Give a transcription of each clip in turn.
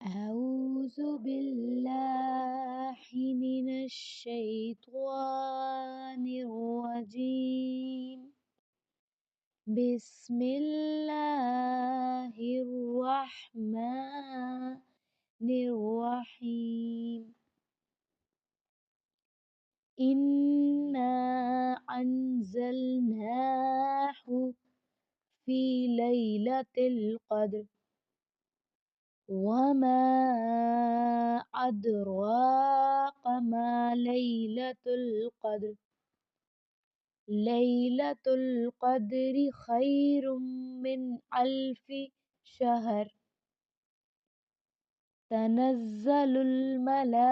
أعوذ بالله من الشيطان الرجيم. بسم الله الرحمن الرحيم. إنا أنزلناه في ليلة القدر وما أدراك ما ليلة القدر. ليلة القدر خير من 1000 شهر. تنزل الملائكة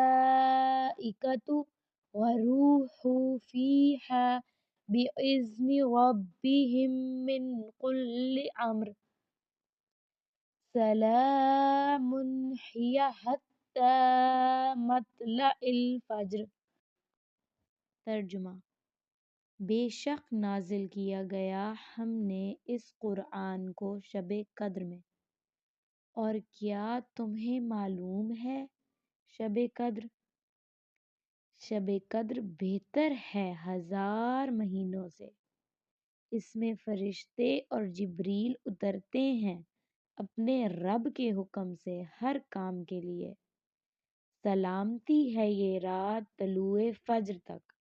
والروح فيها بإذن ربهم من كل أمر. سلام هي حتى مطلع الفجر۔ ترجمہ: بے شک نازل کیا گیا ہم نے اس قرآن کو شب قدر میں، اور کیا تمہیں معلوم ہے شب قدر؟ شب قدر بہتر ہے 1000 مہینوں سے۔ اس میں فرشتے اور جبریل اترتے ہیں اپنے رب کے حکم سے ہر کام کے لیے۔ سلامتی ہے یہ رات طلوع فجر تک۔